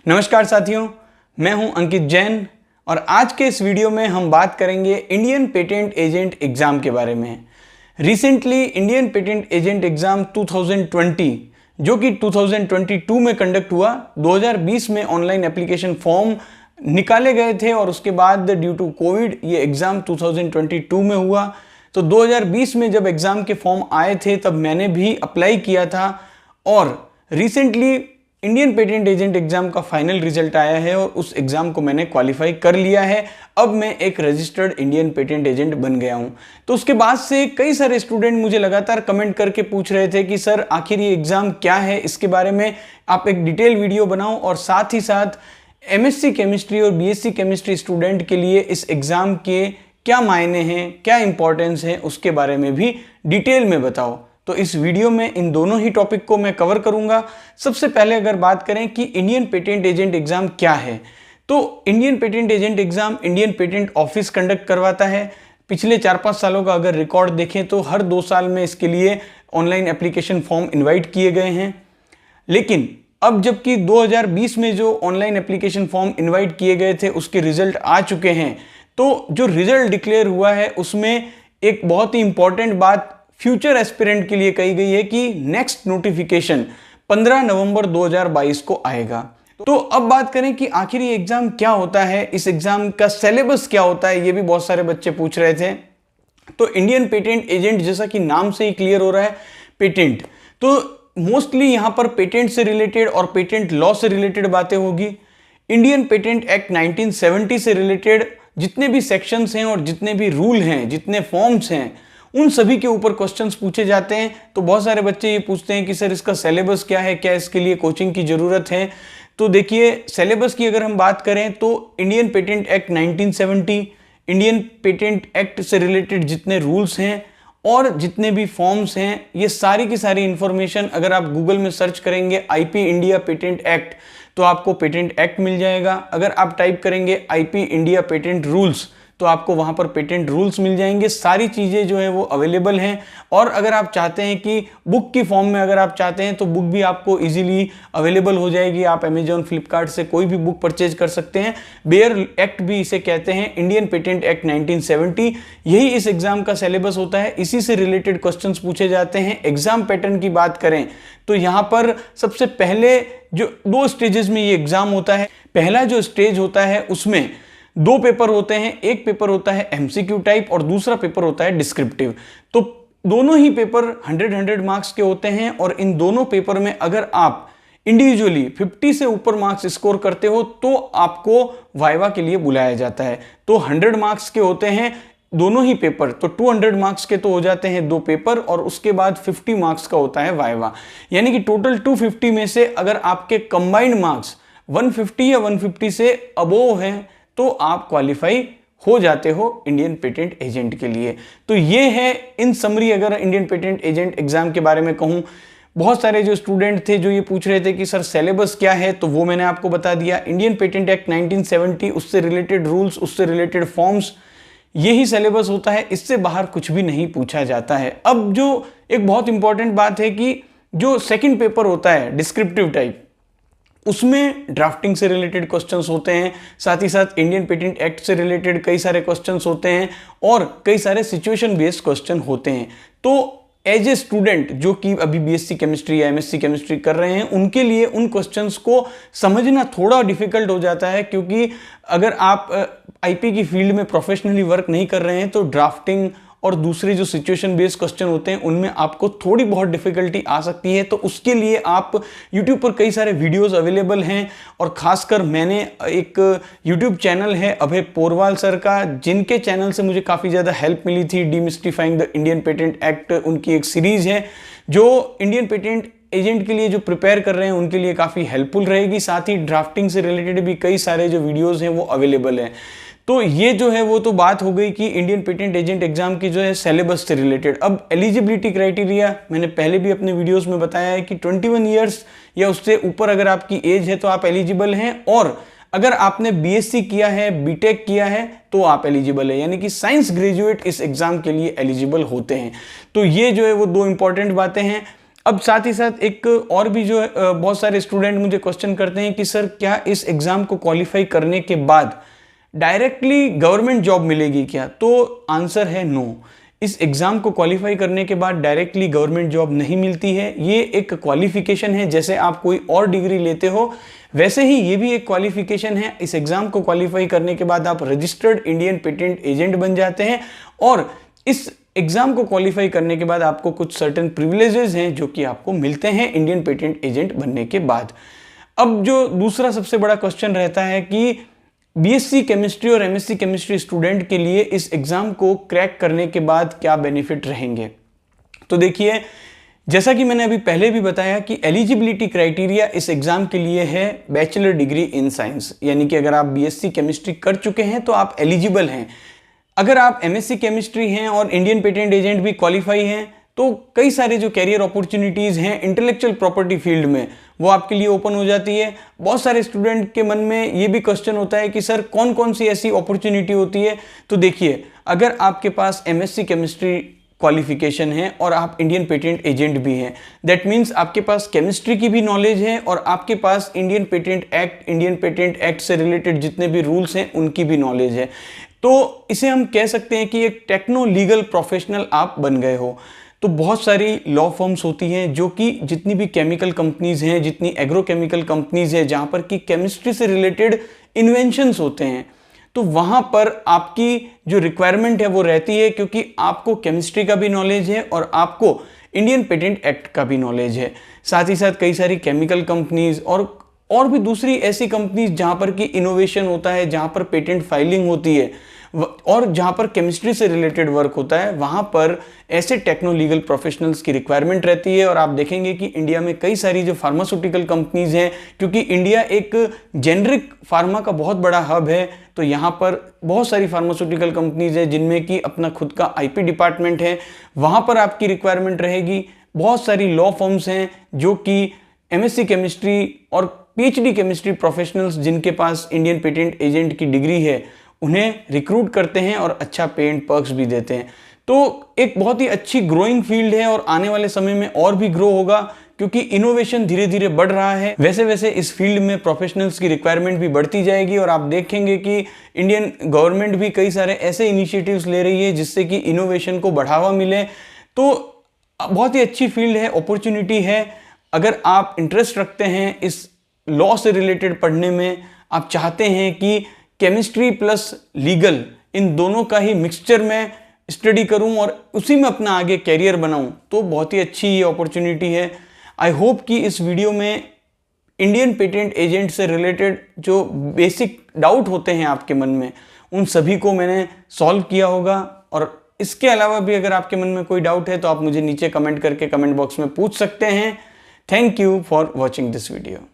नमस्कार साथियों, मैं हूं अंकित जैन और आज के इस वीडियो में हम बात करेंगे इंडियन पेटेंट एजेंट एग्ज़ाम के बारे में। Recently Indian patent agent exam 2020 जो कि 2022 में कंडक्ट हुआ, 2020 में ऑनलाइन एप्लीकेशन फॉर्म निकाले गए थे और उसके बाद ड्यू टू कोविड ये एग्ज़ाम 2022 में हुआ। तो 2020 में जब एग्ज़ाम के फॉर्म आए थे तब मैंने भी अप्लाई किया था और recently Indian patent agent exam का फाइनल रिजल्ट आया है और उस एग्जाम को मैंने क्वालिफाई कर लिया है। अब मैं एक रजिस्टर्ड इंडियन पेटेंट एजेंट बन गया हूं। तो उसके बाद से कई सारे स्टूडेंट मुझे लगातार कमेंट करके पूछ रहे थे कि सर आखिर ये एग्जाम क्या है, इसके बारे में आप एक डिटेल वीडियो बनाओ और साथ ही साथ एमएससी केमिस्ट्री और बीएससी केमिस्ट्री स्टूडेंट के लिए इस एग्जाम के क्या मायने हैं, क्या इंपॉर्टेंस है, उसके बारे में भी डिटेल में बताओ। तो इस वीडियो में इन दोनों ही टॉपिक को मैं कवर करूंगा। सबसे पहले अगर बात करें कि इंडियन पेटेंट एजेंट एग्जाम क्या है, तो Indian patent agent exam Indian patent office conduct करवाता है। पिछले 4-5 सालों का अगर रिकॉर्ड देखें तो हर 2 साल में इसके लिए ऑनलाइन एप्लीकेशन फॉर्म इन्वाइट किए गए हैं। लेकिन अब जबकि 2020 में जो ऑनलाइन एप्लीकेशन फॉर्म इन्वाइट किए गए थे उसके रिजल्ट आ चुके हैं, तो जो रिजल्ट डिक्लेयर हुआ है उसमें एक बहुत ही इंपॉर्टेंट बात फ्यूचर एस्पिरेंट के लिए कही गई है कि नेक्स्ट नोटिफिकेशन 15 नवंबर 2022 को आएगा। तो अब बात करें कि आखिर ये एग्जाम क्या होता है, इस एग्जाम का सिलेबस क्या होता है, ये भी बहुत सारे बच्चे पूछ रहे थे। तो इंडियन पेटेंट एजेंट, जैसा कि नाम से ही क्लियर हो रहा है, पेटेंट, तो मोस्टली यहां पर पेटेंट से रिलेटेड और पेटेंट लॉ से रिलेटेड बातें होगी। इंडियन पेटेंट एक्ट 1970 से रिलेटेड जितने भी सेक्शंस हैं और जितने भी रूल हैं, जितने फॉर्म्स हैं, उन सभी के ऊपर क्वेश्चंस पूछे जाते हैं। तो बहुत सारे बच्चे ये पूछते हैं कि सर इसका सिलेबस क्या है, क्या इसके लिए कोचिंग की ज़रूरत है। तो देखिए, सिलेबस की अगर हम बात करें तो Indian patent act 1970, Indian patent act से रिलेटेड जितने रूल्स हैं और जितने भी फॉर्म्स हैं, ये सारी की सारी इंफॉर्मेशन अगर आप गूगल में सर्च करेंगे आईपी इंडिया पेटेंट एक्ट तो आपको पेटेंट एक्ट मिल जाएगा। अगर आप टाइप करेंगे आईपी इंडिया पेटेंट रूल्स तो आपको वहां पर पेटेंट रूल्स मिल जाएंगे। सारी चीज़ें जो है वो अवेलेबल हैं। और अगर आप चाहते हैं कि बुक की फॉर्म में अगर आप चाहते हैं तो बुक भी आपको इजीली अवेलेबल हो जाएगी। आप अमेजॉन, फ्लिपकार्ट से कोई भी बुक परचेज कर सकते हैं। बेयर एक्ट भी इसे कहते हैं, इंडियन पेटेंट एक्ट 1970, यही इस एग्जाम का सिलेबस होता है। इसी से रिलेटेड क्वेश्चन पूछे जाते हैं। एग्जाम पैटर्न की बात करें तो यहाँ पर सबसे पहले जो 2 स्टेजेस में ये एग्जाम होता है। पहला जो स्टेज होता है उसमें 2 पेपर होते हैं। एक पेपर होता है एमसीक्यू टाइप और दूसरा पेपर होता है डिस्क्रिप्टिव। तो दोनों ही पेपर 100 मार्क्स के होते हैं और इन दोनों पेपर में अगर आप इंडिविजुअली 50 से ऊपर मार्क्स स्कोर करते हो तो आपको वाइवा के लिए बुलाया जाता है। तो 100 मार्क्स के होते हैं दोनों ही पेपर, तो 200 मार्क्स के तो हो जाते हैं 2 पेपर और उसके बाद 50 मार्क्स का होता है वाइवा। यानी कि टोटल 250 में से अगर आपके कंबाइंड मार्क्स 150 या 150 से अबोव हैं तो आप क्वालिफाई हो जाते हो इंडियन पेटेंट एजेंट के लिए। तो ये है इन समरी अगर इंडियन पेटेंट एजेंट एग्जाम के बारे में कहूं। बहुत सारे जो स्टूडेंट थे जो ये पूछ रहे थे कि सर सिलेबस क्या है, तो वो मैंने आपको बता दिया। इंडियन पेटेंट एक्ट 1970, उससे रिलेटेड रूल्स, उससे रिलेटेड फॉर्म्स, यही सिलेबस होता है। इससे बाहर कुछ भी नहीं पूछा जाता है। अब जो एक बहुत इंपॉर्टेंट बात है कि जो सेकेंड पेपर होता है डिस्क्रिप्टिव टाइप, उसमें ड्राफ्टिंग से रिलेटेड क्वेश्चंस होते हैं, साथ ही साथ इंडियन पेटेंट एक्ट से रिलेटेड कई सारे क्वेश्चंस होते हैं और कई सारे सिचुएशन बेस्ड क्वेश्चन होते हैं। तो एज ए स्टूडेंट जो कि अभी बीएससी केमिस्ट्री या एमएससी केमिस्ट्री कर रहे हैं, उनके लिए उन क्वेश्चंस को समझना थोड़ा डिफिकल्ट हो जाता है, क्योंकि अगर आप आईपी की फील्ड में प्रोफेशनली वर्क नहीं कर रहे हैं तो ड्राफ्टिंग और दूसरे जो सिचुएशन बेस्ड क्वेश्चन होते हैं उनमें आपको थोड़ी बहुत डिफिकल्टी आ सकती है। तो उसके लिए आप YouTube पर कई सारे वीडियोस अवेलेबल हैं और खासकर मैंने एक YouTube चैनल है अभय पोरवाल सर का, जिनके चैनल से मुझे काफ़ी ज़्यादा हेल्प मिली थी। डीमिस्टिफाइंग द इंडियन पेटेंट एक्ट उनकी एक सीरीज है जो इंडियन पेटेंट एजेंट के लिए जो प्रिपेयर कर रहे हैं उनके लिए काफ़ी हेल्पफुल रहेगी। साथ ही ड्राफ्टिंग से रिलेटेड भी कई सारे जो वीडियोज़ हैं वो अवेलेबल हैं। तो ये जो है वो तो बात हो गई कि इंडियन पेटेंट एजेंट एग्जाम की जो है सिलेबस से रिलेटेड। अब एलिजिबिलिटी क्राइटेरिया मैंने पहले भी अपने वीडियोस में बताया है कि 21 इयर्स या उससे ऊपर अगर आपकी एज है तो आप एलिजिबल हैं, और अगर आपने बीएससी किया है, बीटेक किया है तो आप एलिजिबल है, यानी कि साइंस ग्रेजुएट इस एग्जाम के लिए एलिजिबल होते हैं। तो ये जो है वो 2 इंपॉर्टेंट बातें हैं। अब साथ ही साथ एक और भी जो है बहुत सारे स्टूडेंट मुझे क्वेश्चन करते हैं कि सर क्या इस एग्ज़ाम को क्वालिफाई करने के बाद डायरेक्टली गवर्नमेंट जॉब मिलेगी क्या? तो आंसर है नो। इस एग्ज़ाम को क्वालिफाई करने के बाद डायरेक्टली गवर्नमेंट जॉब नहीं मिलती है। ये एक क्वालिफिकेशन है, जैसे आप कोई और डिग्री लेते हो वैसे ही ये भी एक क्वालिफिकेशन है। इस एग्ज़ाम को क्वालिफाई करने के बाद आप रजिस्टर्ड इंडियन पेटेंट एजेंट बन जाते हैं और इस एग्ज़ाम को क्वालिफाई करने के बाद आपको कुछ सर्टेन प्रिविलेजेस हैं जो कि आपको मिलते हैं इंडियन पेटेंट एजेंट बनने के बाद। अब जो दूसरा सबसे बड़ा क्वेश्चन रहता है कि बीएससी केमिस्ट्री और एमएससी केमिस्ट्री स्टूडेंट के लिए इस एग्ज़ाम को क्रैक करने के बाद क्या बेनिफिट रहेंगे। तो देखिए, जैसा कि मैंने अभी पहले भी बताया कि एलिजिबिलिटी क्राइटेरिया इस एग्ज़ाम के लिए है बैचलर डिग्री इन साइंस, यानी कि अगर आप बीएससी केमिस्ट्री कर चुके हैं तो आप एलिजिबल हैं। अगर आप एमएससी केमिस्ट्री हैं और इंडियन पेटेंट एजेंट भी क्वालिफाई हैं तो कई सारे जो कैरियर अपॉर्चुनिटीज़ हैं इंटेलेक्चुअल प्रॉपर्टी फील्ड में वो आपके लिए ओपन हो जाती है। बहुत सारे स्टूडेंट के मन में ये भी क्वेश्चन होता है कि सर कौन कौन सी ऐसी अपॉर्चुनिटी होती है। तो देखिए, अगर आपके पास एमएससी केमिस्ट्री क्वालिफिकेशन है और आप इंडियन पेटेंट एजेंट भी हैं, दैट मीन्स आपके पास केमिस्ट्री की भी नॉलेज है और आपके पास इंडियन पेटेंट एक्ट से रिलेटेड जितने भी रूल्स हैं उनकी भी नॉलेज है, तो इसे हम कह सकते हैं कि एक टेक्नो लीगल प्रोफेशनल आप बन गए हो। तो बहुत सारी लॉ फर्म्स होती हैं जो कि जितनी भी केमिकल कंपनीज हैं, जितनी एग्रोकेमिकल कंपनीज हैं जहाँ पर कि केमिस्ट्री से रिलेटेड इन्वेंशंस होते हैं, तो वहाँ पर आपकी जो रिक्वायरमेंट है वो रहती है क्योंकि आपको केमिस्ट्री का भी नॉलेज है और आपको इंडियन पेटेंट एक्ट का भी नॉलेज है। साथ ही साथ कई सारी केमिकल कंपनीज और भी दूसरी ऐसी कंपनीज जहाँ पर कि इनोवेशन होता है, जहाँ पर पेटेंट फाइलिंग होती है और जहाँ पर केमिस्ट्री से रिलेटेड वर्क होता है, वहाँ पर ऐसे टेक्नो लीगल प्रोफेशनल्स की रिक्वायरमेंट रहती है। और आप देखेंगे कि इंडिया में कई सारी जो फार्मास्यूटिकल कंपनीज हैं, क्योंकि इंडिया एक जेनरिक फार्मा का बहुत बड़ा हब है, तो यहाँ पर बहुत सारी फार्मास्यूटिकल कंपनीज हैं जिनमें कि अपना खुद का आईपी डिपार्टमेंट है, वहाँ पर आपकी रिक्वायरमेंट रहेगी। बहुत सारी लॉ फर्म्स हैं जो कि एमएससी केमिस्ट्री और पीएचडी केमिस्ट्री प्रोफेशनल्स जिनके पास इंडियन पेटेंट एजेंट की डिग्री है उन्हें रिक्रूट करते हैं और अच्छा पे एंड पर्क्स भी देते हैं। तो एक बहुत ही अच्छी ग्रोइंग फील्ड है और आने वाले समय में और भी ग्रो होगा क्योंकि इनोवेशन धीरे धीरे बढ़ रहा है। वैसे वैसे इस फील्ड में प्रोफेशनल्स की रिक्वायरमेंट भी बढ़ती जाएगी और आप देखेंगे कि इंडियन गवर्नमेंट भी कई सारे ऐसे इनिशिएटिव्स ले रही है जिससे कि इनोवेशन को बढ़ावा मिले। तो बहुत ही अच्छी फील्ड है, अपॉर्चुनिटी है। अगर आप इंटरेस्ट रखते हैं इस लॉ से रिलेटेड पढ़ने में, आप चाहते हैं कि केमिस्ट्री प्लस लीगल इन दोनों का ही मिक्सचर में स्टडी करूं और उसी में अपना आगे कैरियर बनाऊं, तो बहुत ही अच्छी ये अपॉर्चुनिटी है। आई होप कि इस वीडियो में इंडियन पेटेंट एजेंट से रिलेटेड जो बेसिक डाउट होते हैं आपके मन में, उन सभी को मैंने सॉल्व किया होगा। और इसके अलावा भी अगर आपके मन में कोई डाउट है तो आप मुझे नीचे कमेंट करके कमेंट बॉक्स में पूछ सकते हैं। Thank you for watching this video.